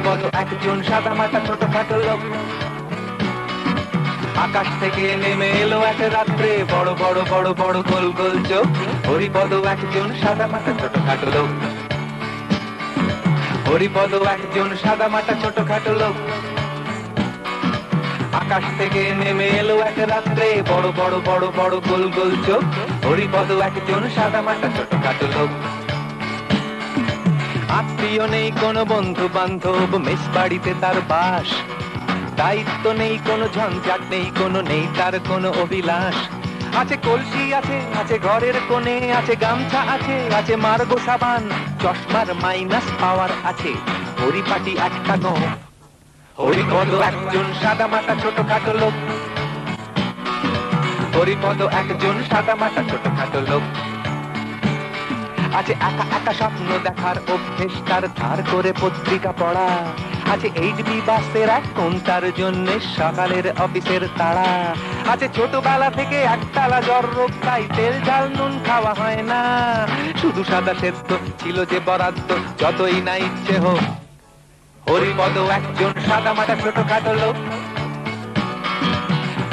হরিপদ একজন সাদামাটা ছোটখাটো লোক। আকাশ থেকে নেমে এলো এক রাত্রে, বড় বড় বড় বড় গোল গোল চোখ। হরিপদ একজন সাদামাটা ছোটখাটো লোক। হরিপদ একজন সাদামাটা ছোটখাটো লোক। আকাশ থেকে নেমে এলো এক রাত্রে, বড় বড় বড় বড় গোল গোল চোখ। হরিপদ একজন সাদামাটা ছোটখাটো লোক। আত্মীয় নেই কোনো, বন্ধু বান্ধব মেস বাড়িতে তার বাস। দায়িত্ব নেই কোনো, ঝঞ্ঝাট নেই কোনো, নেই তার কোনো অভিলাষ। আছে কলসি আছে, আছে ঘরের কোণে, আছে গামছা আছে, আছে মার্গো সাবান, চশমার মাইনাস পাওয়ার আছে, পরিপাটি একটা গো। হরিপদ একজন সাদামাটা ছোটখাটো লোক। হরিপদ একজন সাদামাটা ছোটখাটো লোক। আছে একা একা স্বপ্ন দেখার অভ্যেস তার, ধার করে পত্রিকা পড়া। আছে 8B বাসের এক কোনটার জন্য সকালের অফিসের তাড়া। আছে ছোটবেলা থেকে একতলা জ্বর রোগ, তাই তেল ঝাল নুন খাওয়া হয় না, শুধু সাদা সেদ্ধ ছিল যে বরাদ্দ, যতই না ইচ্ছে হোক। হরিপদ একজন সাদামাটা ছোটখাটো লোক।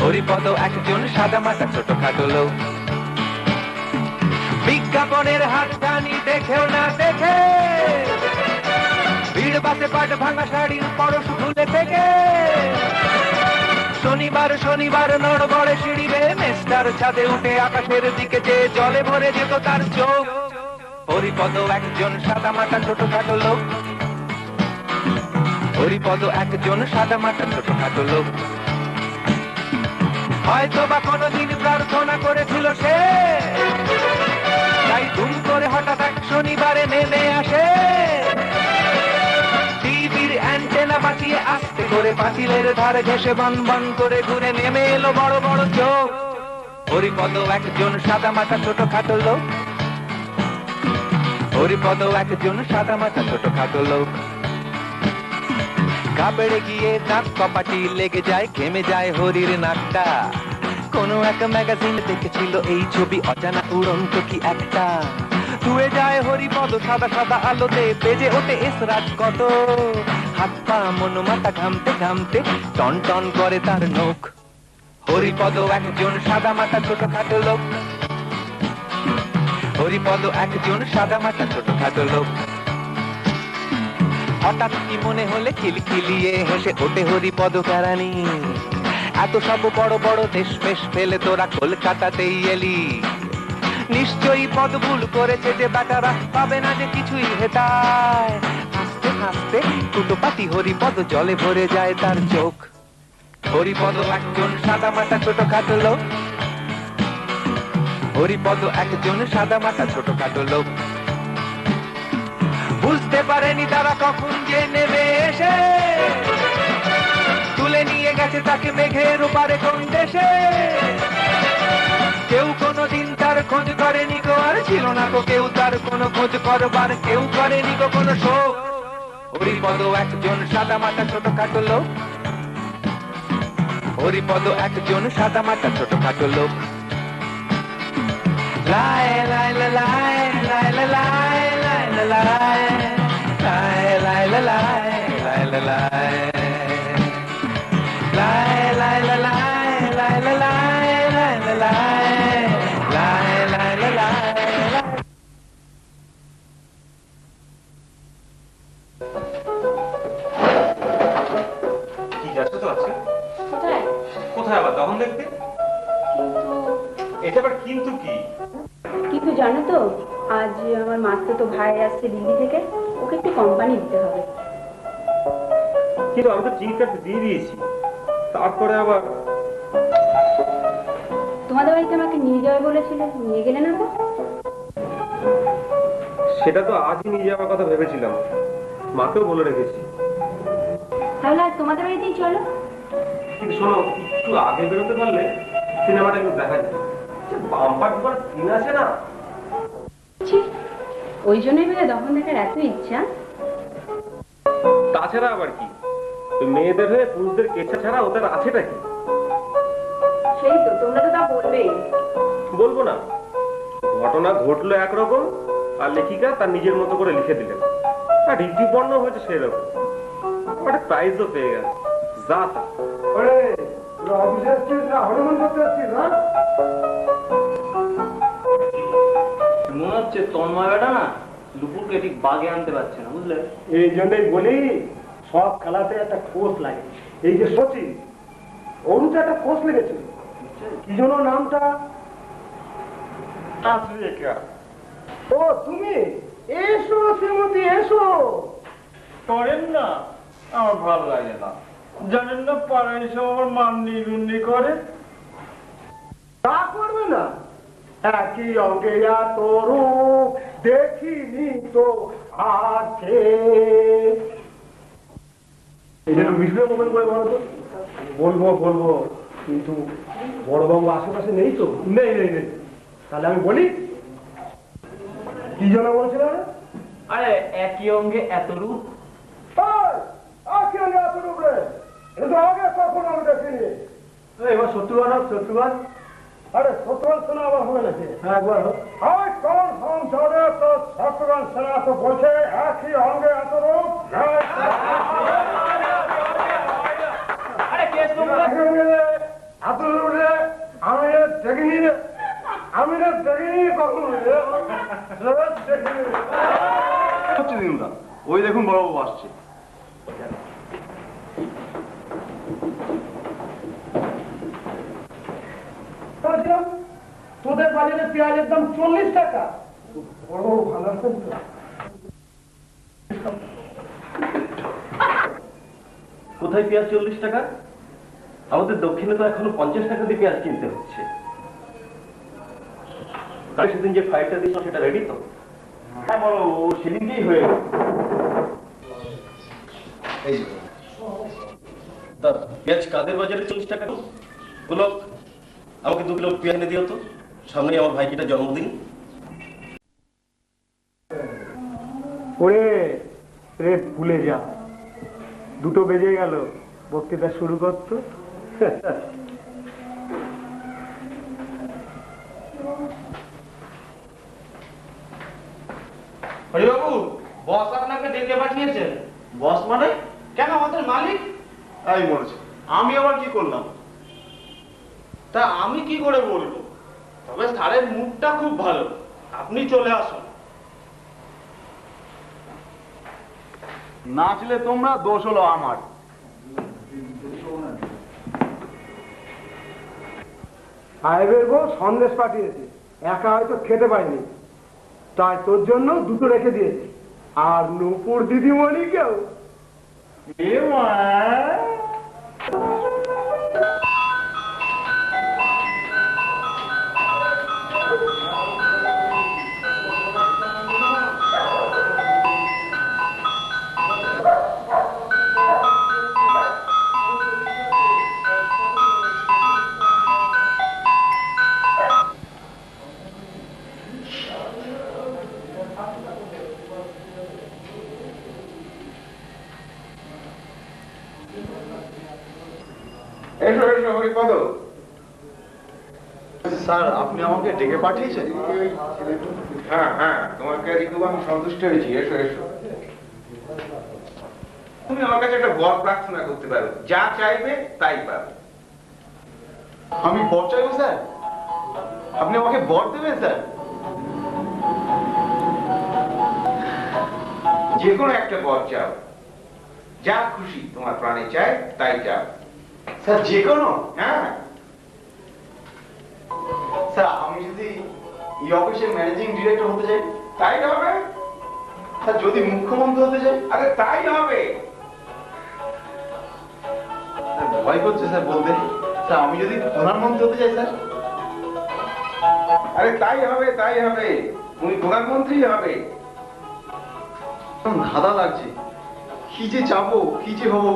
হরিপদ একজন সাদামাটা ছোটখাটো লোক। বিজ্ঞাপনের হাতছানি দেখেও না দেখে, ভিড় বাসে পাট ভাঙা শাড়ির পরশ খুলে থেকে, শনিবার শনিবার নড়বড়ে সিঁড়ি বেয়ে মেস্টার ছাদে উঠে আকাশের দিকে যে জলে ভরে যেত তার চোখ। হরিপদ একজন সাদামাটা ছোটখাটো লোক। হরিপদ একজন সাদামাটা ছোটখাটো লোক। হয়তো বা কোনদিন প্রার্থনা করেছিল সে, তাই ধুম করে হঠাৎ এক শনিবারে নেমে আসে। টিভির অ্যান্টেনা বাঁচিয়ে আস্তে করে পাঁচিলের ধারে ঘেসে বন বন করে ঘুরে নেমে এলো বড় বড় চোখ। হরিপদ একজন সাদামাটা ছোটখাটো লোক। হরিপদ একজন সাদামাটা ছোটখাটো লোক। কাপড়ে গিয়ে দাঁত কপাটি লেগে যায়, ঘেমে যায় হরির নাকটা। কোনো এক ম্যাগাজিন দেখেছিল এই ছবি, অজানা উড়ন্ত কি একটা। ধুয়ে যায় হরিপদ সাদা সাদা আলোতে, বেজে ওঠে এসরাজ কত। হাত পা মন মাথা ঘামতে ঘামতে টন টন করে তার নখ। হরিপদ একজন সাদামাটা ছোটখাটো লোক। হরিপদ একজন সাদামাটা ছোটখাটো লোক। হঠাৎ কি মনে হলে খিলখিলিয়ে হেসে ওঠে হরিপদ কেরানি, এত সব বড় বড় দেশ বেশ ফেলে তোরা কলকাতাতেই এলি। নিশ্চয়ই পদ ভুল করেছে যে বেটারা, পাবে না যে কিছুই হেতায়। হাসতে হাসতে কুটোপাতি হরিপদ জলে ভরে যায় তার চোখ। হরিপদ একজন সাদামাটা ছোটখাটো লোক। হরিপদ একজন সাদামাটা ছোটখাটো লোক। বুঝতে পারেনি তারা কখন যে নেমে এসে তুলে নিয়ে গেছে তাকে মেঘের ওপারে কোন দেশে। কেউ কোনোদিন তার খোঁজ করেনি গো, আর ছিল না তো কেউ তার কোনো খোঁজ করবার, কেউ করেনি গো কোনো শোক। হরিপদ একজন সাদামাটা ছোটখাটো লোক। হরিপদ একজন সাদামাটা ছোটখাটো লোক। লাই লাই লাই লাই লাই লাই লাই লাই লাই লাই লাই লাই লাই লাই লাই লাই লাই কি যাচ্ছ তো আজকে? কোথায়? কোথায় আবার তখন দেখতে? এটা আবার কিন্তু কি? কিন্তু জানো তো, আজ আমার মাস্তুতো ভাই আসছে দিল্লি থেকে, ওকে একটু কোম্পানি দিতে হবে। কিন্তু আমি তো টিকিট কাটতে দিয়ে দিয়েছি, তারপরে আবার তোমাদের বাড়িতে আমাকে নিয়ে যাবে বলেছিলে, নিয়ে গেলে না তো? সেটা তো আজই নিয়ে যাওয়ার কথা ভেবেছিলাম, মাকেও বলে রেখেছি। তাহলে আজ তোমাদের বাড়িতেই চলো। কিন্তু শোনো, একটু আগে বেরোতে পারলে সিনেমাটা একটু দেখা যায়। বাম্পার দুবার সিন আছে না, ওই জন্যই বলে তখন দেখার এত ইচ্ছা। তাছাড়া আবার কি, মেয়েদের হয়ে পুরুষদের কেছা ছাড়া ওদের আছেটা কি? সেই তো, তোমরা তো তা বলবেই। বলবো না? ঘটনা ঘটলো একরকম, আর লেখিকা তার নিজের মতো করে লিখে দিলেন, আর রীতিবর্ণ হয়েছে সেই রকম। একটা প্রাইজও পেয়ে গেল। যা তা অফিসে আসছিস না হনুমান করতে আসছিস না? মনে হচ্ছে তন্ময় বেটা না দুপুরকে ঠিক বাগে আনতে পারছে না, বুঝলে? এই জন্যই বলি সব খেলাতে একটা কোচ লাগে। এই যে সচিন, ওরও তো একটা কোচ লেগেছে, কি জন্য নামটা? আফ্রিকা। ও তুমি এসো শ্রীমতী এসো। করেন না, আমার ভালো লাগে না। জানেন না পাড়ায় সব আমার মান্নি গুন্নি করে। তা করবে না, একই অঙ্গে এত রূপ দেখিনি তো আগে। এটা মিশবে মোবাইল করে বলো তো। বলবো বলবো, কিন্তু বড়বাবু আশেপাশে নেই তো। নেই নেই নেই, তাহলে আমি বলি কি জন্য বলছিলাম? আরে একই অঙ্গে এত রূপ। একই অঙ্গে এত রূপ রে, এটা তো আগে কখন আমি দেখিনি। এবার শত্রুবাদ শত্রুবাদ, আরে শত্রুবাদ শোনা আবার হবে নাকি? হ্যাঁ একবার আমি কোন সংসদে তো শত্রুবাদ শোনা তো বলছে একই অঙ্গে এত রূপ। আরে কেস এত রূপ রে আমি দেখিনি রে, আমি দেখিনি কখন দেখিনি। হচ্ছে দিনদা, ওই দেখুন বড়বাবু আসছে। তোদের বাজারে পেঁয়াজের দাম 40 টাকা। বড় ভালো আছেন তো? কোথায় পেঁয়াজ 40 টাকা? আমাদের দক্ষিণে তো এখনো 50 টাকা দিয়ে পেঁয়াজ কিনতে হচ্ছে। তাই সেদিন যে ফাইলটা দিয়েছ সেটা রেডি তো? হ্যাঁ বলো, সেদিনকেই হয়ে গেল। পেঁয়াজ কাদের বাজারে 40 টাকা? বলো, আমাকে 2 কিলো পেঁয়াজ এনে দিও তো, সামনেই আমার ভাইকিটা জন্মদিন। ওরে রে ভুলে যা, 2টো বেজে গেল, বক্তৃতা শুরু করতো। হরিবাবু, বস আপনাকে ডেকে পাঠিয়েছেন। বস মানে? কেন, আমাদের মালিক? আমি বলছি, আমি আবার কি করলাম? তা আমি কি করে বলবো? তবে স্যারের মুডটা খুব ভালো, আপনি চলে আসুন। নাচলে তোমরা, দোষ হলো আমার। সাহেবের বউ সন্দেশ পাঠিয়েছে, একা হয়তো খেতে পারিনি, তাই তোর জন্য 2টো রেখে দিয়েছে। আর নূপুর দিদিমণিকেও। এসো এসো হরিপদ। স্যার, আপনি আমাকে ডেকে পাঠিয়েছেন? হ্যাঁ হ্যাঁ, তোমার কাছে খুব আমি সন্তুষ্ট হয়েছি। এসো এসো, তুমি আমার কাছে একটা বর প্রার্থনা করতে পারো, যা চাইবে তাই পাবে। আমি বর চাইবো স্যার? আপনি আমাকে বর দেবেন স্যার? যে কোনো একটা বর চাও, যা খুশি তোমার প্রাণে চায় তাই চাও। স্যার যে কোনো? হ্যাঁ। স্যার আমি যদি এই অফিসের ম্যানেজিং ডিরেক্টর হতে চাই? তাই হবে। স্যার যদি মুখ্যমন্ত্রী হতে চাই? আরে তাই হবে। ভয় করছে স্যার বলতে। স্যার আমি যদি প্রধানমন্ত্রী হতে চাই স্যার? আরে তাই হবে তাই হবে, তুমি প্রধানমন্ত্রী হবে। ধাঁধা লাগছে, কি যে চাবো কি যে হবো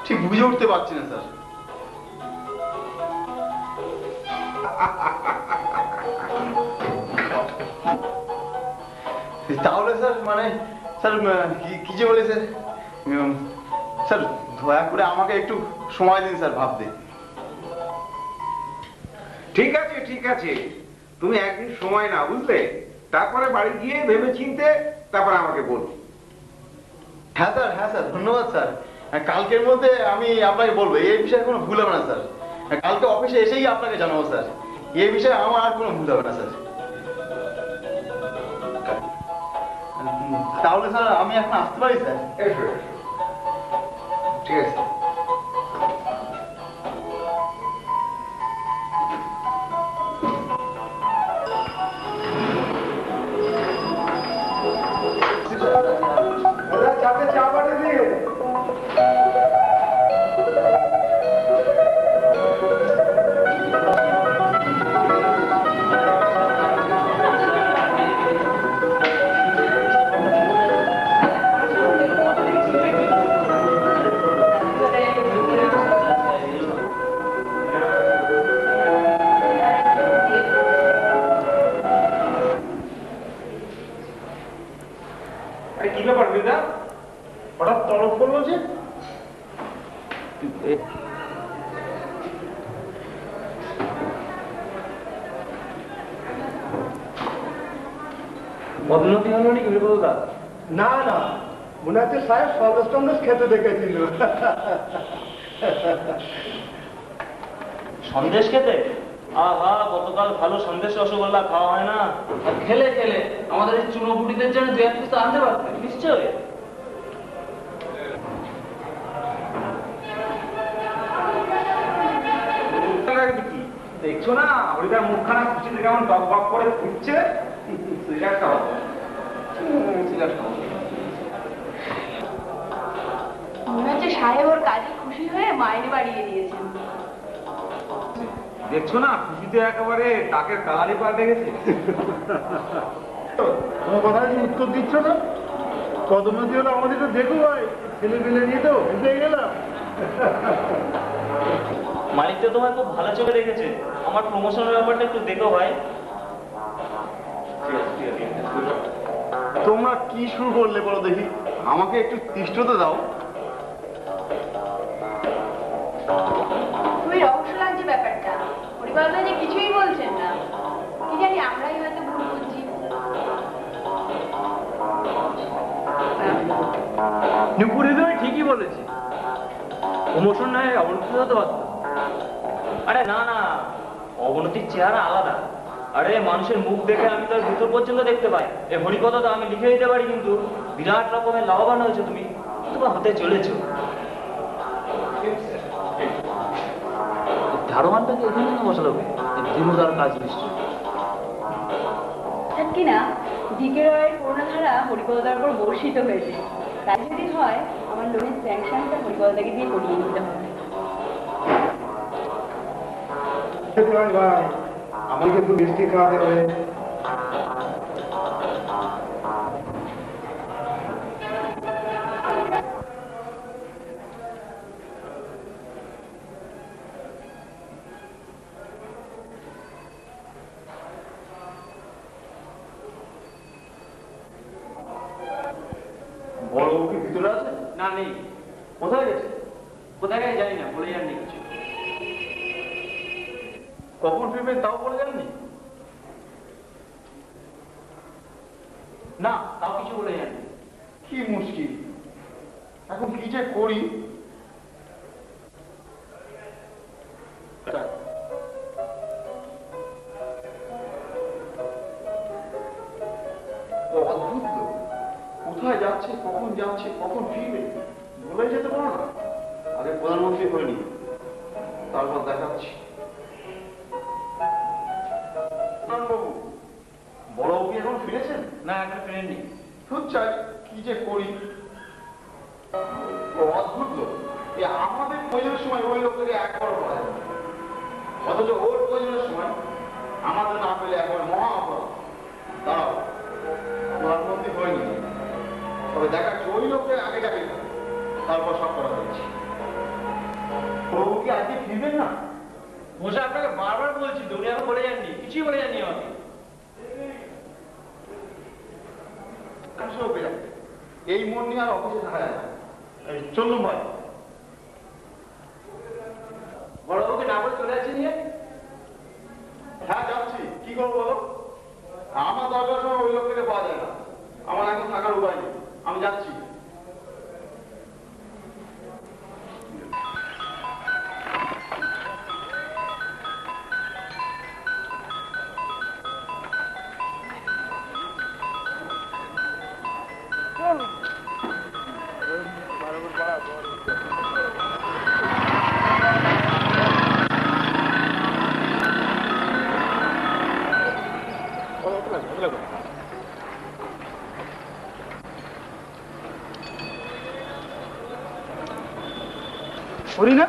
ঠিক বুঝে উঠতে পারছি না স্যার। তাহলে স্যার মানে স্যার কি যে বলে স্যার, স্যার দয়া করে আমাকে একটু সময় দিন স্যার ভাবতে। ঠিক আছে ঠিক আছে, তুমি একদিন সময় না, বুঝলে? তারপরে বাড়ি গিয়ে ভেবে চিনতে তারপর আমাকে বলবে। হ্যাঁ স্যার ধন্যবাদ স্যার। কালকের মধ্যে আমি আপনাকে বলবো, এই বিষয়ে কোনো ভুল হবে না স্যার। কালকে অফিসে এসেই আপনাকে জানাবো স্যার, এই বিষয়ে আমার আর কোনো ভুল হবে না স্যার। তাহলে স্যার আমি এখন আসতে পারি স্যার? ঠিক আছে। চাপে চা পাঠিয়ে দিয়ে কি ব্যাপার বৃন্দা, হঠাৎ তলব করলো যে? পদোন্নতি হলো নাকি বৃন্দা? না না, মনে হচ্ছে সাহেব সন্দেশ টন্দেশ খেতে দেখেছিল। সন্দেশ খেতে? আহা, গতকাল ভালো সন্দেশ রসগোল্লা খাওয়া হয় না? আর খেলে খেলে আমাদের এই চুনোপুটিদের জন্য 2-1 পিস তো আনতে পারতেন নিশ্চয়ই। দেখছো না হরিদার মুখখানা খুশিতে কেমন টক বক করে ফুটছে? সিগারেট খাওয়া, সিগারেট খাওয়া। মনে হচ্ছে সাহেব ওর কাজে খুশি হয়ে মাইনে বাড়িয়ে দিয়েছেন। দেখছো না খুশিতে একেবারে টাকের কালারই পাল্টে গেছে। তোমার কথা কি উত্তর দিচ্ছ না? পদোন্নতি হলো আমাদের তো দেখো ভাই, ছেলে পেলে নিয়ে তো বুঝে গেলাম। মালিক তো তোমায় খুব ভালো চোখে দেখেছে। আমার প্রমোশনের ব্যাপারটা একটু দেখো ভাই। তোমরা কি শুরু করলে বলো দেখি, আমাকে একটু তিষ্ঠতে দাও। খুবই রহস্য লাগছে ব্যাপারটা। পরিকল্পনা যে কিছুই বলছেন না, কি জানি আমরাই হয়তো ভুল বুঝছি। নুপুরি তো ঠিকই বলেছে, প্রমোশন নয় অবনতি হতে পারত। আরে না না, অবনতির চেহারা আলাদা। আরে মানুষের মুখ দেখে আমি তো ভিতর পর্যন্ত দেখতে পাই। এই হরিকথা তো আমি লিখে দিতে পারি, কিন্তু বিরাট রকমের লাভবান হয়েছে তুমি, তোমার হতে চলেছো। ধারোয়ানটাকে এখানে না বসালো, দিনুদার কাজ নিশ্চয়। কি না, ডিকে রয়ের করোনা ধারা হরিপদার উপর বর্ষিত হয়েছে। তাই যদি হয়, আমার লোনের স্যাংশনটা হরিপদাকে দিয়ে করিয়ে নিতে হবে। ভাই আমাকে একটু মিষ্টি খাওয়াতে হবে। বড় কি ভিতরে আছে? না নেই। কোথায় গেছে? কোথায় গেছে জানি না, বলে যাননি কিছু। কখন ফিরবেন তাও বলে যাননি? না, তাও কিছু বলে যাননি। কি মুশকিল, এখন কি যে করি। অদ্ভুত লোক, কোথায় যাচ্ছে, কখন যাচ্ছে, কখন ফিরবে বলে যেতে পারো না। আগে প্রধানমন্ত্রী হয়ে নি, তারপর দেখাচ্ছি। বাবু, বড়বাবু কি এখন ফিরেছেন? না, এখন ফিরেননি। খুব চাই কি যে করি। অদ্ভুত লোক, আমাদের প্রয়োজনের সময় ওই লোকটাকে একবার বলা যায় না, অথচ ওর প্রয়োজনের সময় আমাদের না পেলে একবার মহা অপরাধ। দাঁড়াও, প্রধানমন্ত্রী হয়নি, তবে দেখাচ্ছি ওই লোককে আগে যাবে, তারপর সব করা হয়েছে। প্রভু কি আজকে ফিরবেন না? মশা আপনাকে বারবার বলছি তো, উনি এখন বলে যাননি, কিছুই বলে যাননি আমাকে। এই মন নিয়ে আর অফিসে থাকা যায় না। চলুন ভাই। বড়বাবুকে না বলে চলে যাচ্ছি নিয়ে? হ্যাঁ যাচ্ছি, কি করবো বলো? আমার দরকার সময় ওই লোকটাকে পাওয়া যায় না, আমার এখন থাকার উপায় নেই, আমি যাচ্ছি। হরি না?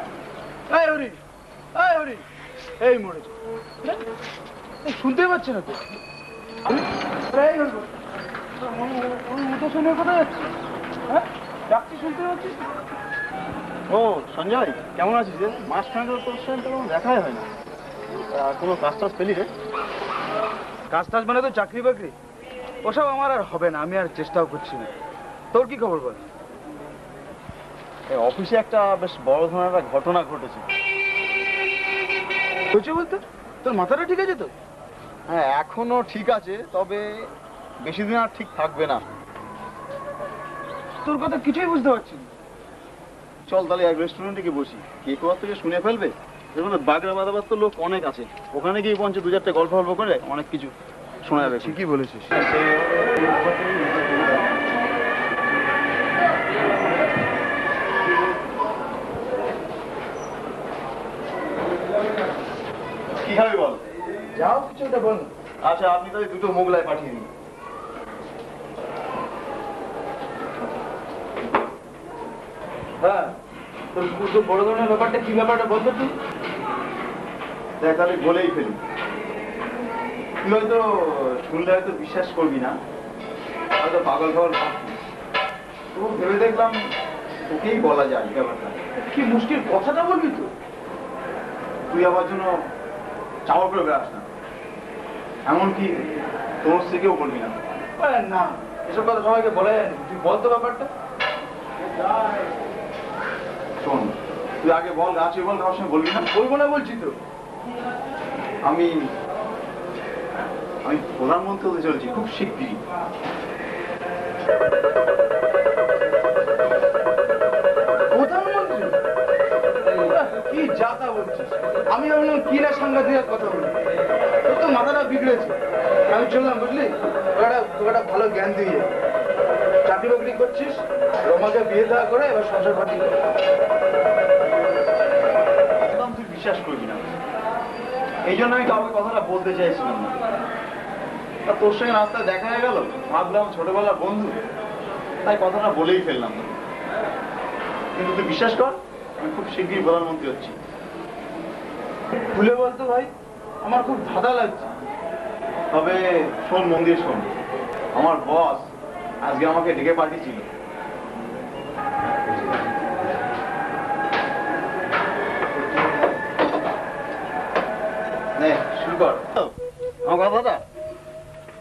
এই হরি, এই হরি, এই মরেছে। শুনতে পাচ্ছে না তো? মতো শুনে কোথায় যাচ্ছে? হ্যাঁ, ডাকছি শুনতে পাচ্ছিস? ও সঞ্জয়, কেমন আছিস রে? মাস খানেক তোর সঙ্গে কোনো দেখাই হয় না। কোনো কাজ টাজ পেলি রে? কাজ টাজ মানে তো চাকরি বাকরি, ওসব আমার আর হবে না, আমি আর চেষ্টাও করছি না। তোর কি খবর বল? অফিসে একটা বেশ বড় ধরনের একটা ঘটনা ঘটেছে। হয়েছে বলতে? তোর মাথাটা ঠিক আছে তো? হ্যাঁ, এখনো ঠিক আছে, তবে বেশি দিন আর ঠিক থাকবে না। তোর কথা কিছুই বুঝতে পারছি না। চল তাহলে এক রেস্টুরেন্টে গিয়ে বসি, কে কোথা থেকে শুনে ফেলবে। দেখুন বাগড়া বাদাবাদ তো লোক অনেক আছে, ওখানে গিয়ে পঞ্চ দু চারটে গল্প গল্প করে অনেক কিছু শোনা যাবে। ঠিকই বলেছিস। কি খাবি বল? যাও কিছু একটা বল। আচ্ছা, আপনি তাহলে দুটো মোগলাই পাঠিয়ে দিন। হ্যাঁ, তোর বড় ধরনের ব্যাপারটা কি ব্যাপারটা বলতো তুই? দেখ তাহলে বলেই ফেলি, তুই হয়তো শুনলে হয়তো বিশ্বাস করবি না, হয়তো পাগল পাগল ভাবছিস। তো ভেবে দেখলাম তোকেই বলা যায় ব্যাপারটা। কি মুশকিল কথাটা বলবি তো? তুই আমার জন্য চাওয়া করে বেড়াস না, এমনকি তোর থেকেও বলবি না। না, এসব কথা সবাইকে বলে যায় না। তুই বলতো ব্যাপারটা। শোন, তুই আগে বল, গাছে বল, কারোর সঙ্গে বলবি না। বলবো না বলছি তো। আমি প্রধানমন্ত্রী হতে চলছি খুব শিগগিরই। প্রধানমন্ত্রী? কি যাতা বলছিস? আমি ভাবলাম কি না সাংঘাতিক কথা বলি। তোর তো মাথাটা বিগড়েছে। আমি চললাম, বুঝলি? তোকে একটা ভালো জ্ঞান দিয়ে চাকরি বাকরি করছিস, রমাকে বিয়ে দেওয়া করে এবার সংসার পাতি কর। একদম তুই বিশ্বাস করবি না, এই জন্য আমি কাউকে কথাটা বলতে চাইছিলাম না। তা তোর সঙ্গে রাস্তায় দেখা হয়ে গেল, ভাবলাম ছোটবেলার বন্ধু, তাই কথাটা বলেই ফেললাম। কিন্তু তুই বিশ্বাস কর, আমি খুব শিগগিরই প্রধানমন্ত্রী হচ্ছি। খুলে বলতো ভাই, আমার খুব ধাঁধা লাগছে। তবে শোন, মন দিয়ে শোন, আমার বস আজকে আমাকে ডেকে পাঠিয়েছিল। নে শুরু কর আমার কথাটা।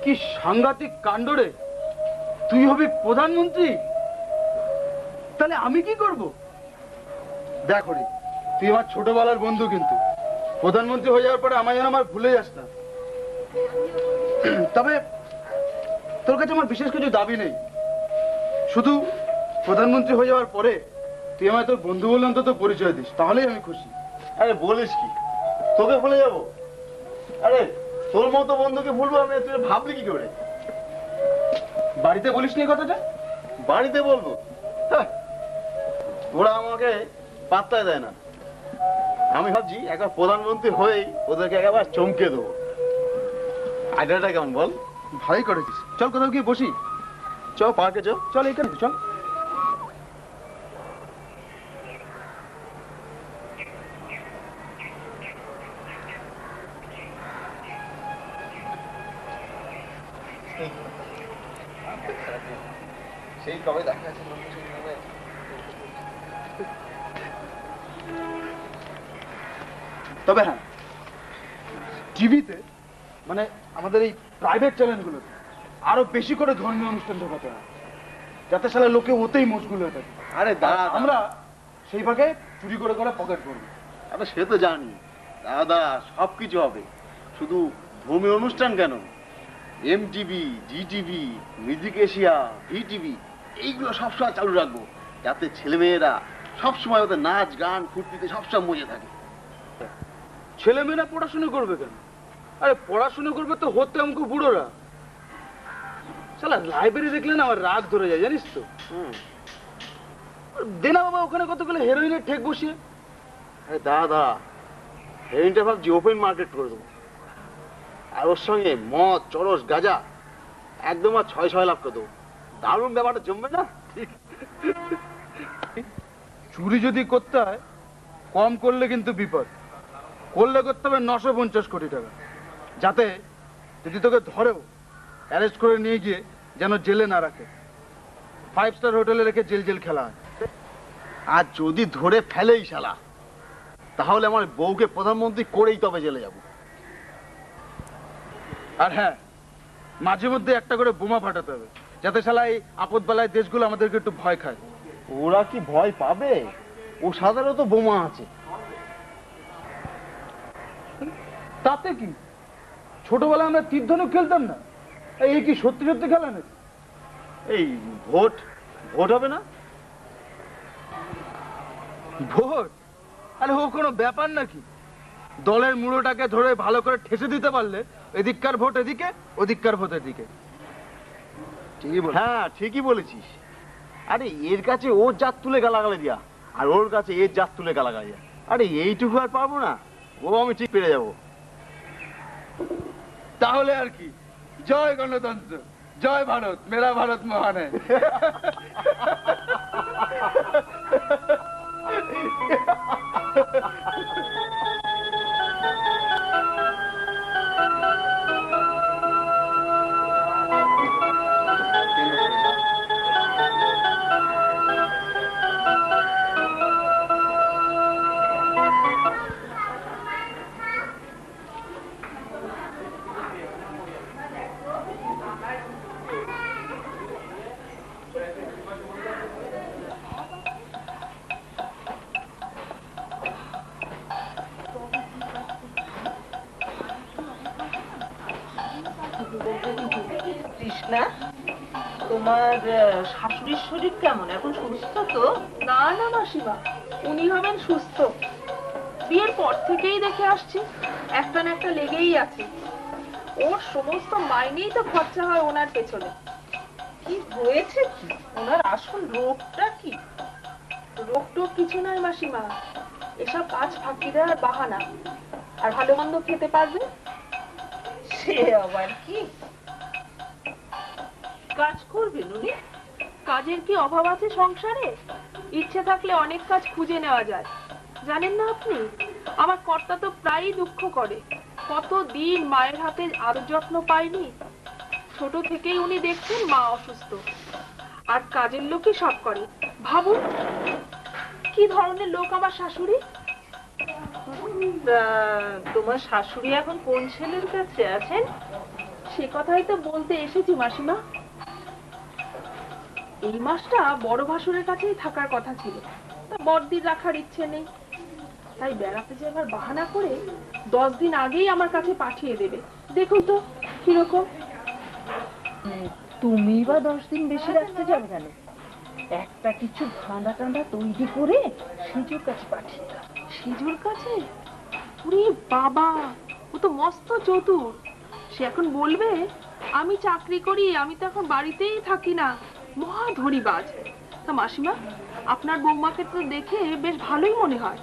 কি সাংঘাতিক কাণ্ড রে! তুই হবি প্রধানমন্ত্রী? তাহলে আমি কি করব? দেখ হরি, তুই আমার ছোটবেলার বন্ধু, কিন্তু প্রধানমন্ত্রী হয়ে যাওয়ার পরে আমায় যেন আমার ভুলে যাস না। তবে তোর কাছে আমার বিশেষ কিছু দাবি নেই, শুধু প্রধানমন্ত্রী হয়ে যাওয়ার পরে তুই আমায় তোর বন্ধু বলে অন্তত পরিচয় দিস, তাহলেই আমি খুশি। আরে বলিস কি, তোকে ভুলে যাবো? আরে তোর মতো বন্ধুকে ভুলবো আমি? তুই ভাবলি কি করে? বাড়িতে বলিস নি কথাটা? বাড়িতে বলবো? ওরা আমাকে পাত্তাই দেয় না। আমি ভাবছি একবার প্রধানমন্ত্রী হয়েই ওদেরকে একবার চমকে দেবো। আইডিয়াটা কেমন বল? ভালোই করেছিস। চল কোথাও গিয়ে বসি। চ পার্কে চ। চল এখানে চল। সেই কবে দেখা আছে? তবে হ্যাঁ, টিভিতে মানে আমাদের এই প্রাইভেট চ্যানেলগুলোতে আরো বেশি করে ধর্মীয় অনুষ্ঠান ঢোকাতে হয়, যাতে সারা লোকে ওতেই মশগুল হয়ে থাকে। আরে দাদা, আমরা সেই ভাগে চুরি করে করে পকেট করবো। আরে সে তো জানি দাদা, সবকিছু হবে। শুধু ধর্মীয় অনুষ্ঠান কেন, MTV, Zee TV, music Asia, VTV, এইগুলো সবসময় চালু রাখবো, যাতে ছেলেমেয়েরা সবসময় ওদের নাচ গান ফুর্তিতে সবসময় মজে থাকে। ছেলেমেয়েরা পড়াশুনো করবে কেন? আরে পড়াশুনো করবে তো হতে অঙ্ক বুড়োরা। শালা লাইব্রেরি দেখলে না আমার রাগ ধরে যায়, জানিস তো। দে না বাবা, ওখানে কতগুলো হেরোইনের ঠেক বসিয়ে। আরে দাদা, হেরোইনটা ভাবছি ওপেন মার্কেট করে দেবো। আর ওর সঙ্গে মদ চরস গাঁজা একদম আর 6 লাখ করে দেবো। দারুণ ব্যাপারটা জমবে না? চুরি যদি করতে হয় কম করলে কিন্তু বিপদ, করলে করতে হবে 950 কোটি টাকা, যাতে যদি তোকে ধরেও অ্যারেস্ট করে নিয়ে গিয়ে যেন জেলে না রাখে, 5 স্টার হোটেলে রেখে জেল জেল খেলা হয়। আর যদি ধরে ফেলেই শালা, তাহলে আমার বউকে প্রধানমন্ত্রী করেই তবে জেলে যাব। আর হ্যাঁ, মাঝে মধ্যে একটা করে বোমা ফাটাতে হবে, যাতে শালা এই আপদ বেলায় দেশগুলো আমাদেরকে একটু ভয় খায়। ওরা কি ভয় পাবে? ও সাধারণত বোমা আছে। তাতে কি, ছোটবেলায় আমরা তীর ধনুক খেলতাম না? এই কি সত্যি সত্যি খেলা নাকি? এই ভোট ভোট হবে না? ভোট? আরে ও কোনো ব্যাপার নাকি? দলের মূলটাকে ধরে ভালো করে ঠেসে দিতে পারলে এদিককার ভোট এদিকে, ওদিককার ভোট এদিকে। ঠিকই বল। হ্যাঁ ঠিকই বলেছিস। আরে এর কাছে ওর জাত তুলে গালাগালি দিয়া, আর ওর কাছে এর জাত তুলে গালাগালি দিয়া। আরে এইটুকু আর পারবো না? ও আমি ঠিক পেরে যাবো। তাহলে আর কি, জয় গণতন্ত্র, জয় ভারত, মেরা ভারত মহান হ্যায়। কৃষ্ণা, তোমার শাশুড়ির শরীর কেমন? এখন সুস্থ তো? না না মাসিমা, উনি হবেন সুস্থ। বিয়ের পর থেকেই দেখে আসছি একটা না একটা লেগেই আছে। ওর সমস্ত মাইনেই তো খরচা হয় ওনার পেছনে। কি হয়েছে কি? ওনার আসল রোগটা কি? রোগ টোগ কিছু নয় মাসিমা, এসব কাজ ফাঁকি দেওয়ার বাহানা। আর ভালো মন্দ খেতে পারবে? সে আবার কি? কাজ করবেন উনি? কাজের কি অভাব আছে সংসারে? ইচ্ছে থাকলে অনেক কাজ খুঁজে নেওয়া যায়। জানেন না আপনি, আমার কর্তা তো প্রায়ই দুঃখ করে, কতদিন মায়ের হাতে আদর যত্ন পায়নি। ছোট থেকেই উনি দেখছেন মা অসুস্থ, আর কাজের লোকই সব করে। ভাবুন কি ধরনের লোক আমার শাশুড়ি। তোমার শাশুড়ি এখন কোন ছেলের কাছে আছেন? সে কথাই তো বলতে এসেছি মাসিমা। এই মাসটা বড় ভাসুরের কাছেই থাকার কথা ছিল, তা বড়দিন রাখার ইচ্ছে নেই, তাই বেড়াতে যাবার বাহানা করে 10 দিন আগেই আমার কাছে পাঠিয়ে দেবে। দেখুন তো কিরকম। তুমি বা 10 দিন বেশি রাখতে যাবে কেন? একটা কিছু ঠান্ডা ঠান্ডা তৈরি করে সিজুর কাছে পাঠিয়ে দাও। সিজুর কাছে? ওরে বাবা, ও তো মস্ত চতুর। সে এখন বলবে আমি চাকরি করি, আমি তো এখন বাড়িতেই থাকি না, মহা ধনীবাজ। তা মাসিমা, আপনার বৌমাকে তো দেখে বেশ ভালোই মনে হয়।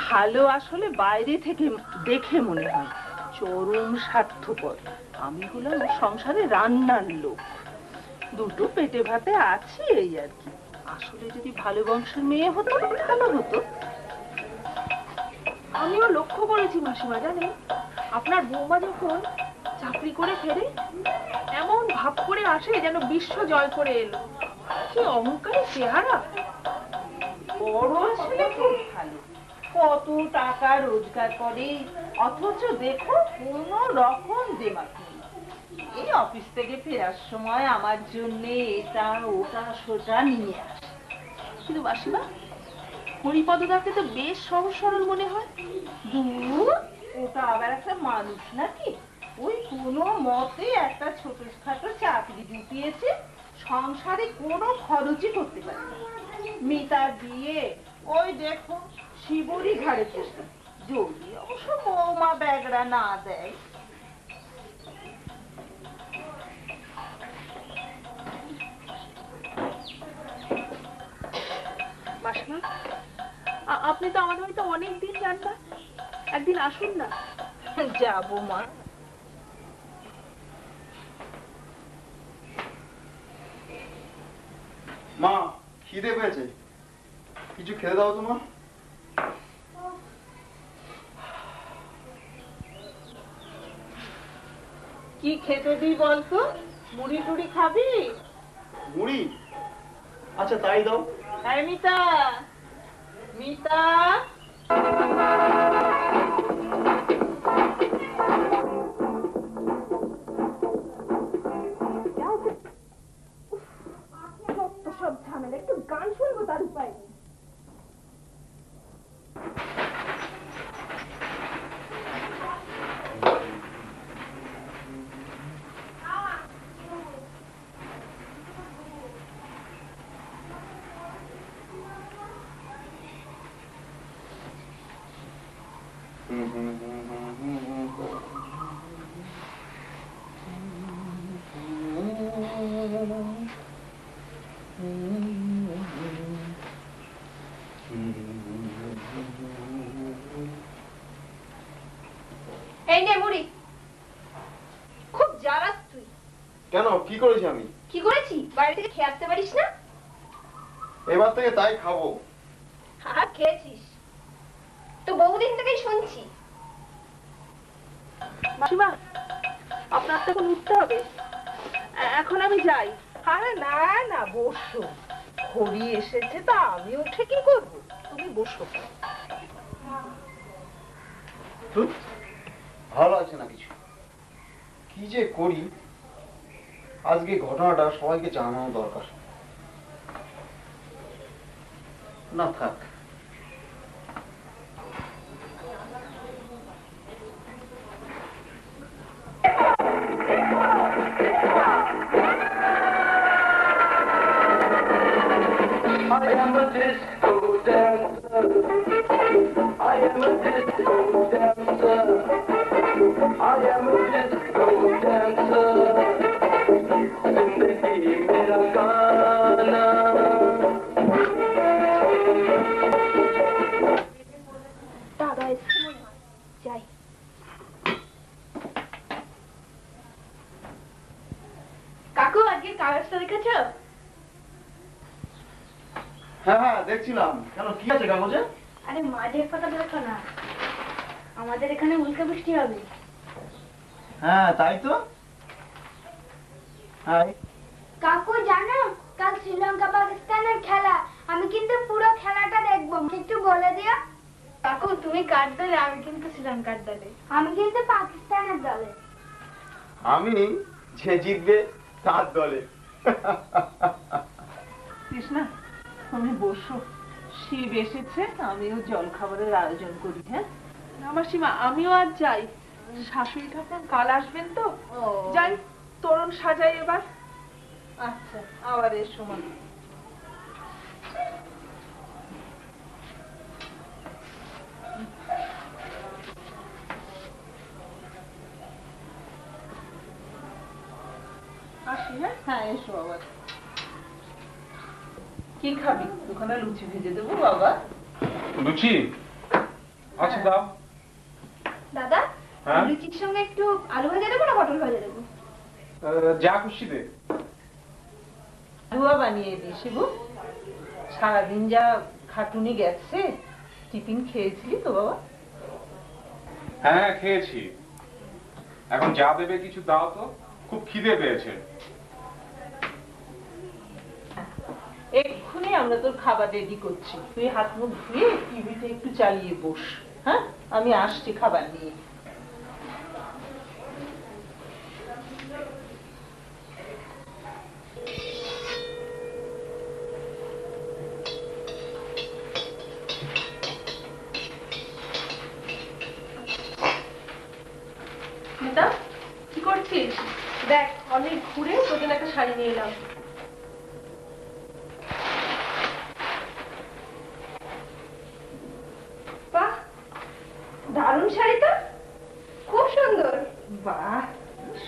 ভালো আসলে বাইরে থেকে দেখে মনে হয়, চরম স্বার্থপর। আমি হলাম সংসারে রান্নার লোক, দুটো পেটে ভাতে আছি এই আর কি। আসলে যদি ভালো বংশের মেয়ে হতো ভালো হতো। আমিও লক্ষ্য করেছি মাসিমা, জানেন, আপনার বৌমা যখন চাকরি করে ফেরে এমন ভাব করে আসে যেন বিশ্ব জয় করে এলো। কি অহংকারী চেহারা। বড় আসলে খুব ভালো, কত টাকা রোজগার করে, অথচ দেখো কোনো রকম দেমাক নেই। এই অফিস থেকে ফেরার সময় আমার জন্য এটা ওটা সোটা নিয়ে আসে। কিন্তু মাসিমা, হরিপদদাকে তো বেশ সহজ সরল মনে হয়। দূর, ওটা আবার একটা মানুষ নাকি? ওই কোনো মতে একটা ছোটখাটো চাকরি জুটিয়েছে, সংসারে কোনো খরচই করতে পারে না। মিতার বিয়ে ওই দেখো শিবরই ঘাড়ে পড়বে, যদি অবশ্য বৌমা ব্যাগরা না দেয়। মাসিমা, আপনি তো আমার বাড়িতে অনেক দিন যান না, একদিন আসুন না। যাবো মা। মা খিদে পেয়েছে, কিছু খেতে দাও তো মা। কি খেতে দিই বলতো? মুড়ি টুড়ি খাবি? মুড়ি? আচ্ছা তাই দাও। হ্যাঁ মিতা, মিতা। সব ঝামেলা, একটু গান শুনবো তার উপায় নেই। এই নে মুড়ি। খুব জ্বালাস তুই। কেন, কি করেছি আমি? কি করেছি? বাইরে থেকে খেয়ে আসতে পারিস না? এবার থেকে তাই খাবো। হ্যাঁ খেয়েছিস তো, বহুদিন থেকেই শুনছি। মাসিমা, আপনার তো এখন উঠতে হবে, এখন আমি যাই। আরে না না, বসো। হরি এসেছে তা আমি উঠে কি করবো? তুমি বসো। ভালো লাগছে না কিছু, কি যে করি। আজকে ঘটনাটা সবাইকে জানানো দরকার। না থাক, I am a disco dancer. I am a disco dancer. I am a disco dancer. जिंदगी मेरा गाना। দাদা এসে যাই। কাকু আজকে কাগজটা দেখেছো? হ্যাঁ হ্যাঁ দেখছিলাম। কেন, কি আছে কাগজে? আরে মাঝের কথা দেখো না, আমাদের এখানে উল্কা বৃষ্টি হবে। হ্যাঁ তাই তো। হাই কাকু জানো, কাল শ্রীলঙ্কা পাকিস্তানের খেলা, আমি কিন্তু পুরো খেলাটা দেখবো, একটু বলে দিও। কাকু তুমি কার দলে? আমি কিন্তু শ্রীলঙ্কার দলে। আমি কিন্তু পাকিস্তানের দলে। আমি যে জিতবে তার দলে। কৃষ্ণা তুমি বসো, শিব এসেছে, আমিও জল খাবারের আয়োজন করি। হ্যাঁ না মাসিমা, আমিও আজ যাই। শাশুড়ি ঠাকুর কাল আসবেন তো, যাই তোরণ সাজাই এবার। আচ্ছা, আবার এর সময়। আসি। হ্যাঁ হ্যাঁ এসো আবার। কি খাবি? দুখানা লুচি ভেজে দেবো বাবা। লুচি? আচ্ছা দাও। দাদা হ্যাঁ? লুচির সঙ্গে একটু আলু ভাজা দেবো না পটল ভাজা দেবো? যা খুশি দে। হালুয়া বানিয়ে দিই শিবু। সারাদিন যা খাটুনি গেছে, টিফিন খেয়েছিলি তো বাবা? হ্যাঁ খেয়েছি। এখন যা দেবে কিছু দাও তো, খুব খিদে পেয়েছে। এক্ষুনি আমরা তোর খাবার রেডি করছি, তুই হাত মুখ ধুয়ে টিভিতে একটু চালিয়ে বস। হ্যাঁ আমি আসছি খাবার নিয়ে। মিতা, কি করছিস? দেখ অনেক ঘুরে তোর জন্য একটা শাড়ি নিয়ে এলাম। বাহ, দারুণ শাড়ি তো, খুব সুন্দর। বাহ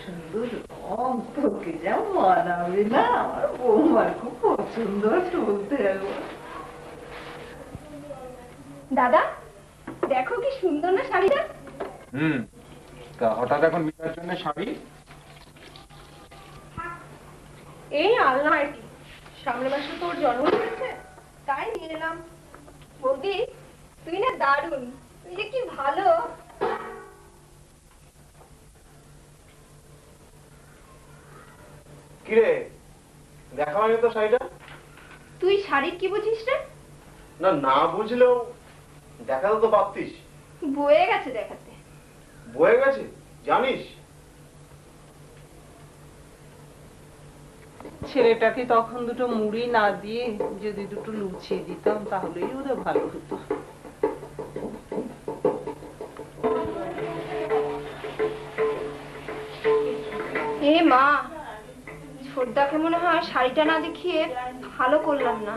সুন্দর রং, তোকে যা মানাবে না, আমার বৌমার খুব পছন্দ বলতে হবে। দাদা দেখো কি সুন্দর না শাড়িটা? তা হঠাৎ এখন মিতার জন্য শাড়ি? এই আলমারিটি সামনের মাসে তোর জন্মদিন আছে, তাই নিয়ে এলাম। বৌদি তুই না দারুণ, তুই যে কি ভালো। কিরে দেখা হয়নি তো শাড়িটা? তুই শাড়ির কি বুঝিস রে? না না বুঝলেও দেখাতে তো পারতিস। বয়ে গেছে দেখাতে। বয়ে গেছে জানিস? ছেলেটাকে তখন দুটো মুড়ি না দিয়ে যদি দুটো লুচিয়ে দিতাম তাহলেই ওদের ভালো হতো। এ মা, ছোটদাকে মনে হয় শাড়িটা না দেখিয়ে ভালো করলাম না।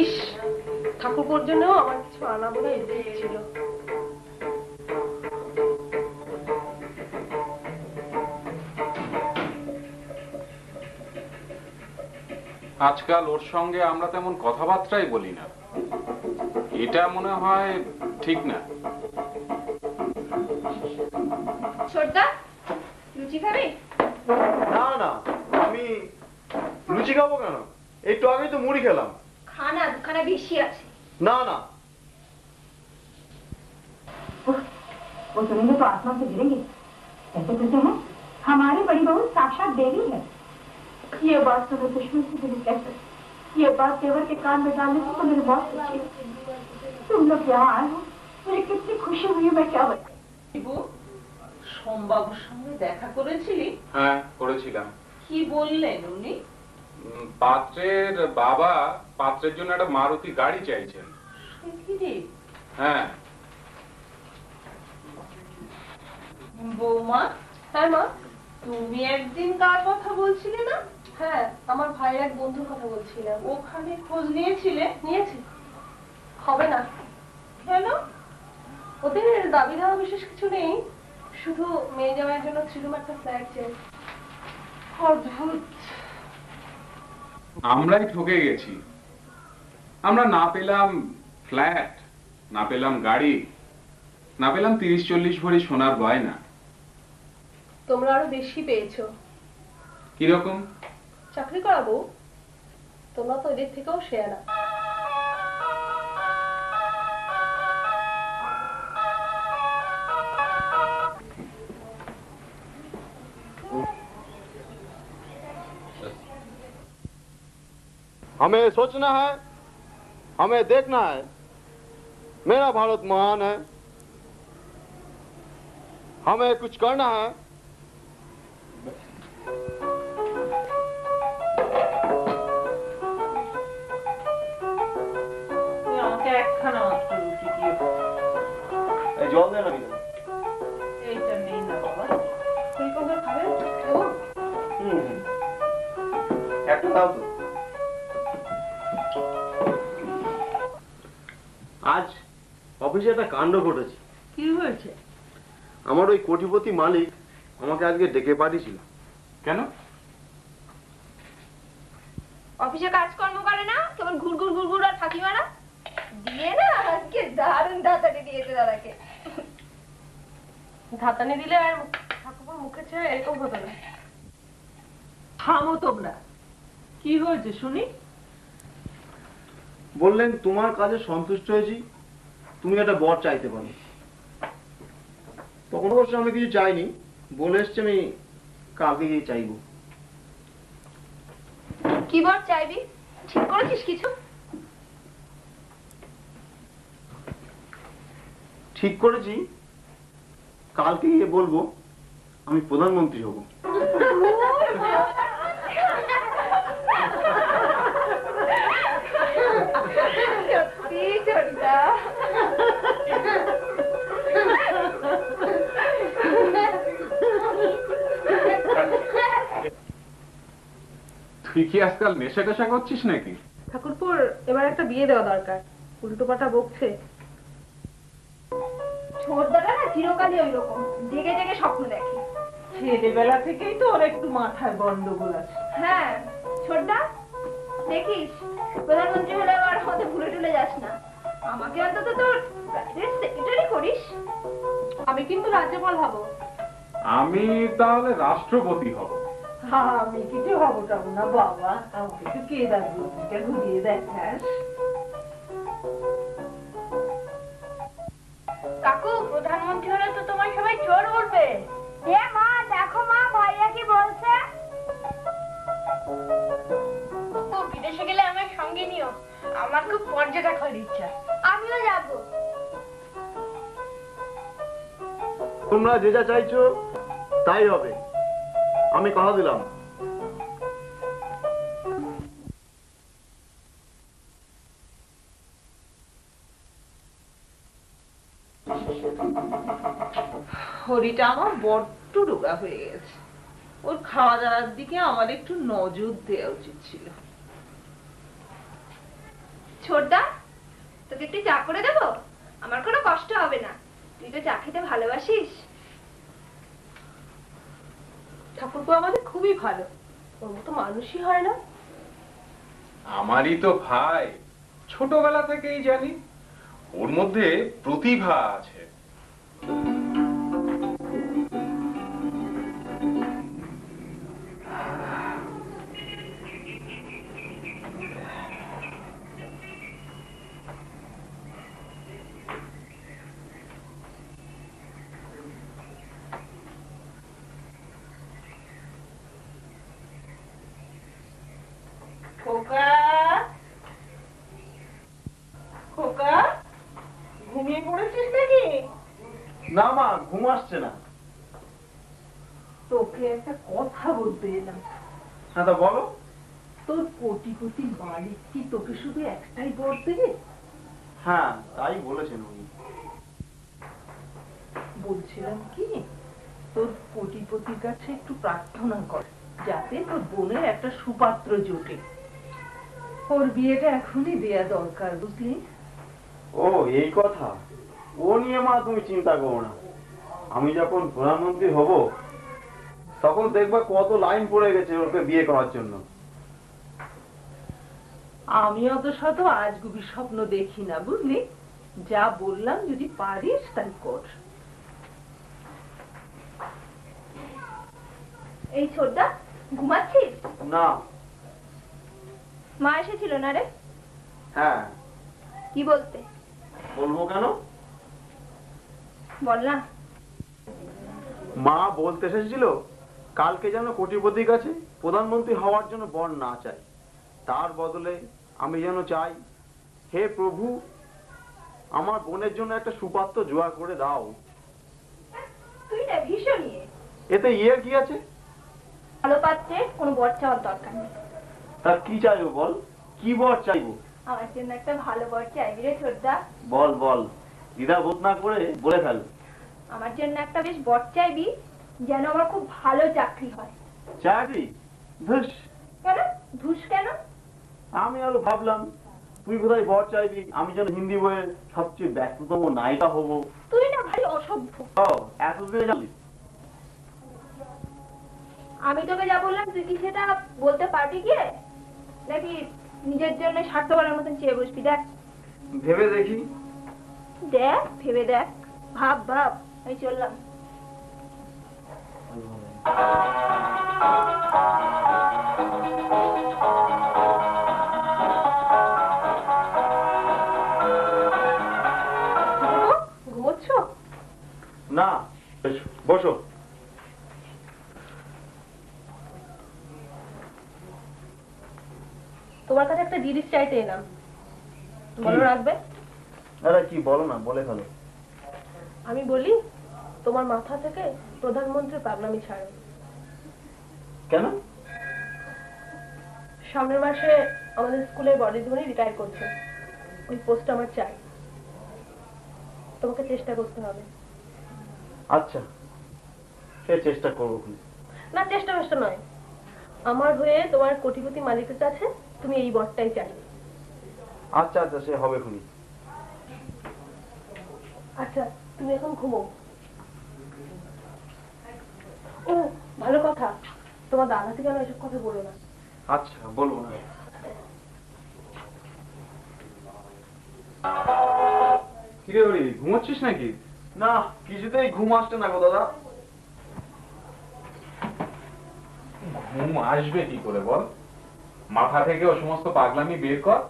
ইস, ঠাকুরপুর জন্য আমার কিছু আনা বলে উচিত ছিল। আজকাল ওর সঙ্গে আমরা তেমন কথাবার্তাই বলি না, এটা মনে হয় ঠিক না। ছোটদা লুচি খাবি? না না, আমি লুচি খাবো কেন? একটু আগেই তো মুড়ি খেলাম। খানা দুখানা বেশি আছে। না না, वो सुनेंगे तो आसमान से गिरेंगे। कहते कहते हैं हमारी बड़ी बहू साक्षात देवी है। ये बात तो मैं दुश्मन से भी नहीं कह सकती। ये बात देवर के कान में डालने से तो मेरी मौत होती है। तुम लोग यहाँ आए हो, मुझे कितनी खुशी हुई मैं क्या बताऊं। সোমবাবুর সঙ্গে দেখা করেছিলি? হ্যাঁ করেছিলাম। কি বললেন উনি? পাত্রের বাবা পাত্রের জন্য একটা মারুতি গাড়ি চাইছেন। হ্যাঁ। বৌমা, হ্যাঁ মা। তুমি একদিন কার কথা বলছিলে না? হ্যাঁ, আমার ভাইয়ের এক বন্ধুর কথা বলছিলাম। ওখানে খোঁজ নিয়েছিলে? নিয়েছি। হবে না। কেন? ওদের দাবি দেওয়া বিশেষ কিছু নেই, শুধু মেয়ে জামাইয়ের জন্য ছিল একটা ফ্ল্যাট চাই। অদ্ভুত। আমরাই ঠকে গেছি। আমরা না পেলাম ফ্ল্যাট, না পেলাম গাড়ি, না পেলাম 30-40 ভরি সোনার গয়না। তোমরা আরো বেশি পেয়েছো। কিরকম? চাকরি করাবো, তোমরা তো এদের থেকেও শেয়ারা। हमें सोचना है, हमें देखना है। मेरा भारत महान है, हमें कुछ करना है। আমাকে একখানা মাত্র রুটি দিয়ে এই জল দে না কেন? এইটা নেই না বাবা। ফুলকপি খাবে? একটা দাও তো। আজ অফিসে একটা কাণ্ড ঘটেছে। কি হয়েছে? আমার ওই কোটিপতি মালিক আমাকে আজকে ডেকে পাঠিয়েছিল। কেন? অফিসে কাজকর্ম করে না, কেবল ঘুরঘুর ঘুরঘুর আর ফাঁকি মারা দিয়ে না। আজকে দারুণ ধাতানি দিয়েছে দাদাকে। ধাতানি দিলে আর ঠাকুর মুখে ছেড়ে এরকম হতো না। থামো তোমরা। কি হয়েছে শুনি? বললেন তোমার কাজে সন্তুষ্ট হয়েছি, তুমি একটা বর চাইতে পারো। তখন অবশ্য আমি কিছু চাইনি, বলে এসছি আমি কালকে গিয়ে চাইবো। কি বর চাইবি? ঠিক করেছিস কিছু? ঠিক করেছি, কালকে গিয়ে বলবো আমি প্রধানমন্ত্রী হব। সত্যি ছোটদা। তুই কি আজকাল নেশা টেশা করছিস নাকি? ঠাকুরপুর এবার একটা বিয়ে দেওয়া দরকার, উল্টোপাটা বকছে। ছোটদাটা না চিরকালই ওই রকম জেগে জেগে স্বপ্ন দেখে। ছেলেবেলা থেকেই তো ওর একটু মাথায় গন্ডগোল আছে। হ্যাঁ ছোটদা, দেখিস প্রধানমন্ত্রী হলে আর আমাদের ভুলে টুলে যাস না। আমাকে অন্তত তোর সেক্রেটারি করিস। আমি কিন্তু রাজ্যপাল হব। আমি তাহলে রাষ্ট্রপতি হব। আমি কিছু হবো টাবো না বাবা, আমাকে একটু কেদারপুরটা ঘুরিয়ে দেখাস। কাকু প্রধানমন্ত্রী হলে তো তোমার সবাই চোর বলবে। এ মা দেখো মা ভাইয়া কি বলছে। ও বিদেশে গেলে আমার সঙ্গে নিও, আমার খুব পর্যটক হওয়ার ইচ্ছা। আমিও যাব। তোমরা যে যা চাইছো তাই হবে, আমি কথা দিলাম। হরিটা আমার বড্ড রোগা হয়ে গেছে, ওর খাওয়া দাওয়ার দিকে আমার একটু নজর দেওয়া উচিত ছিল। ছোটদা তোকে একটু চা করে দেবো, আমার কোনো কষ্ট হবে না, তুই তো চা খেতে ভালোবাসিস। ঠাকুরপো আমাদের খুবই ভালো, ওর মতো মানুষই হয় না। আমারই তো ভাই, ছোটবেলা থেকেই জানি ওর মধ্যে প্রতিভা আছে। খোকা, খোকা, ঘুমিয়ে পড়েছিস নাকি? না মা, ঘুম আসছে না। তোকে একটা কথা বলতে এলাম। হ্যাঁ তা বলো। তোর কোটিপতি মালিক কি তোকে শুধু একটাই বর দেবে? হ্যাঁ তাই বলেছেন উনি। বলছিলাম কি, তোর কোটিপতির কাছে একটু প্রার্থনা কর যাতে তোর বোনের একটা সুপাত্র জোটে। ওর বিয়েটা এখনই দেয়া দরকার, বুঝলি? ও এই কথা, ও নিয়ে মা তুমি চিন্তা করো না। আমি যখন প্রধানমন্ত্রী হব তখন দেখবা কত লাইন পড়ে গেছে ওকে বিয়ে করার জন্য। আমি অত শত আজগুবি স্বপ্ন দেখি না, বুঝলি? যা বললাম যদি পারিস তাই কর। এই ছোটদা ঘুমাচ্ছিস? না। মা এসেছিল না রে? হ্যাঁ। কি বলতে? বলবো কেন? বল না। মা বলতে এসেছিল কালকে যেন কোটিপতির কাছে প্রধানমন্ত্রী হওয়ার জন্য বর না চাই, তার বদলে আমি যেন চাই, হে প্রভু আমার বোনের জন্য একটা সুপাত্র জোগাড় করে দাও। তুই না ভীষণ ইয়ে। এতে ইয়ে কি আছে? ভালো পাত্রে কোনো বর চাওয়ার দরকার নেই। তা কি চাইবো বল, কি বর চাইবো? আমার জন্য একটা ভালো বর চাইবি রে ছোটদা। বল বল, দ্বিধা বোধ না করে বলে ফেল। আমার জন্য একটা বেশ বর চাইবি যেন আমার খুব ভালো চাকরি হয়। চাকরি? ধুস। কেন ধুস কেন? আমি আরো ভাবলাম তুই কোথায় বর চাইবি, আমি যেন হিন্দি বইয়ের সবচেয়ে ব্যস্ততম নায়িকা হব। তুই না ভাই অসভ্য। ও এতদিনে জানলি? আমি তোকে যা বললাম তুই কি সেটা বলতে পারবি কি, নাকি নিজের জন্য স্বার্থপরের মতন চেয়ে বসবি? দেখ ভেবে দেখি। দেখ ভেবে দেখ, ভাব ভাব। আমি চললাম। ঘুমোচ্ছ? না, বসো। তোমার কাছে একটা জিনিস চাইতে এলাম, বলো রাখবে? আরে কি বলো না, বলে ফেলো। আমি বলি তোমার মাথা থেকে প্রধানমন্ত্রীর পাগলামি ছাড়ো। কেন? সামনের মাসে আমাদের স্কুলের বড়দিদি রিটায়ার করছে, ওই পোস্ট আমার চাই। তোমাকে চেষ্টা করতে হবে। আচ্ছা সে চেষ্টা করবো। না চেষ্টা বেষ্টা নয়, আমার হয়ে তোমার কোটিপতি মালিকের কাছে তুমি এই বরটাই চাই। আচ্ছা আচ্ছা সে হবে খুনি। আচ্ছা তুমি এখন ঘুমো। ও ভালো কথা, তোমার দাদাকে কেন এসব কথা বলো না। আচ্ছা বলবো না। কিরে হরি, ঘুমোচ্ছিস নাকি? না, কিছুতেই ঘুম আসছে না গো দাদা। ঘুম আসবে কি করে বল? মাথা থেকে ও সমস্ত পাগলামি বের কর,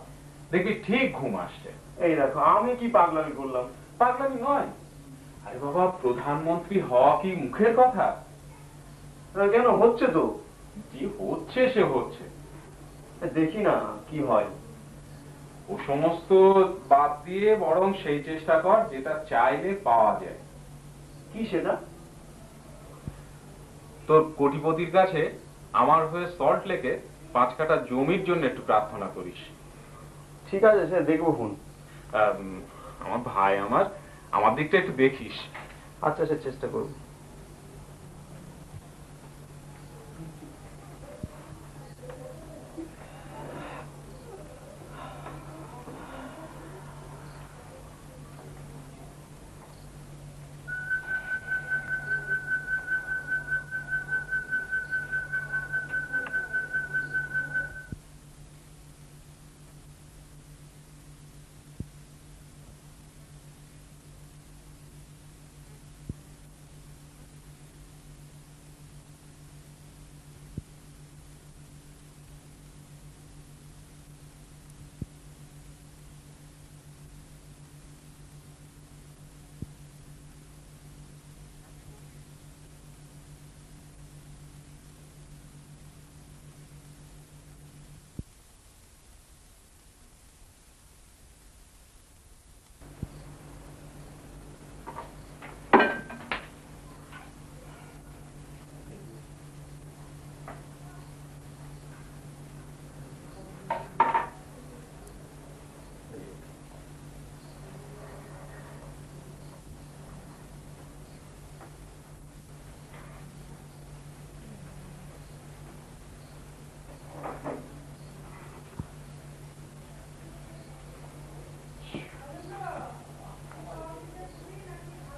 দেখবি ঠিক ঘুম আসছে। এই দেখো, আমি কি পাগলামি করলাম? পাগলামি নয়। আরে বাবা, প্রধানমন্ত্রী হওয়া কি মুখের কথা? কেন, হচ্ছে তো। কি হচ্ছে সে হচ্ছে, দেখি না কি হয়। ও সমস্ত বাদ দিয়ে বরং সেই চেষ্টা কর যেটা চাইলে পাওয়া যায়। কি সেটা? তোর কোটিপতির কাছে আমার হয়ে সল্ট লেকে 5 কাঠা জমির জন্য একটু প্রার্থনা করিস। ঠিক আছে, সে দেখবো ফোন। আমার ভাই, আমার দিকটা একটু দেখিস। আচ্ছা, সে চেষ্টা করবো।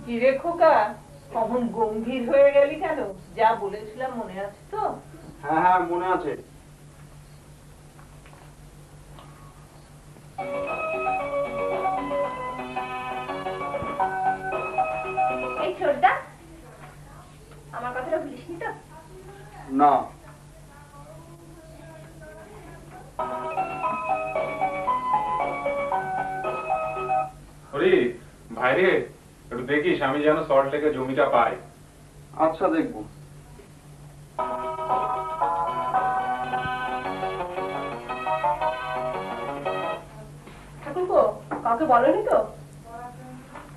কি রে খোকা, কখন গম্ভীর হয়ে গেলি কেন? যা বলেছিলাম মনে আছে তো? হ্যাঁ হ্যাঁ, মনে আছে। এই ছোটদা, আমার কথাটা ভুলিসনি তো? না। হরি ভাইরে, একটু দেখিস আমি যেন সল্ট লেকে জমিটা পাই। আচ্ছা, দেখবো। ঠাকুরপো, কাউকে বলেনি তো?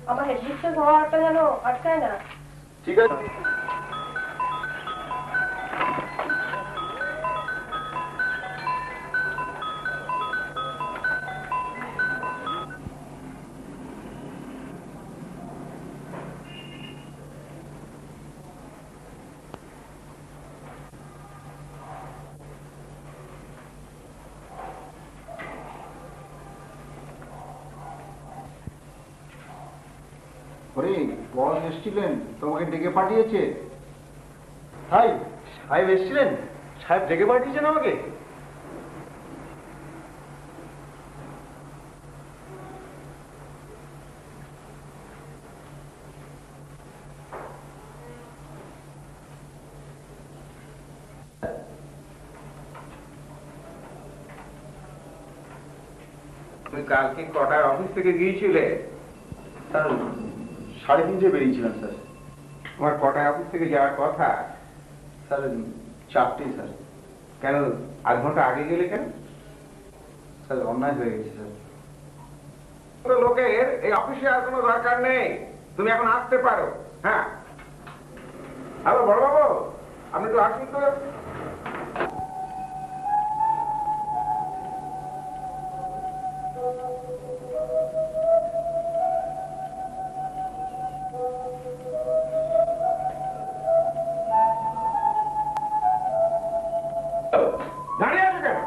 আমার হেডমিস্ট্রেস হওয়াটা যেন আটকায় না। ঠিক আছে। ওরে, বস এসেছিলেন, তোমাকে ডেকে পাঠিয়েছে। হাই, সাহেব এসেছিলেন? সাহেব ডেকে পাঠিয়েছেন আমাকে? তুমি কালকে কটায় অফিস থেকে গিয়েছিলে? স্যার, 3:30 বেরিয়েছিলাম স্যার। তোমার কটায় অফিস থেকে যাওয়ার কথা? স্যার, 4টে স্যার। কেন আধ ঘন্টা আগে গেলে কেন? স্যার, অন্যায় হয়ে গেছে স্যার। লোকের এই অফিসে আর কোনো দরকার নেই, তুমি এখন আসতে পারো। হ্যাঁ, হ্যালো বড়বাবু, আপনি একটু আসুন তো। দাঁড়িয়ে আছো কেন?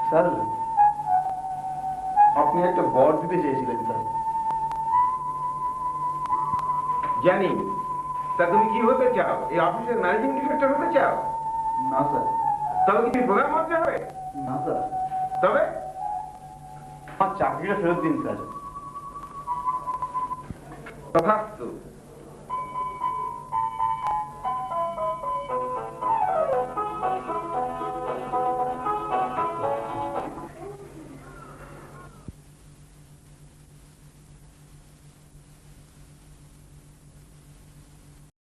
স্যার, আপনি একটা বর দিতে চেয়েছিলেন স্যার। জানি, তা তুমি কি হতে চাও? এই অফিসের ম্যানেজিং ডিরেক্টর হতে চাও? না স্যার, তবে কি প্রধানমন্ত্রী হবে? না স্যার, তবে আমার চাকরিটা ফেরত দিন স্যার। তথাস্তু।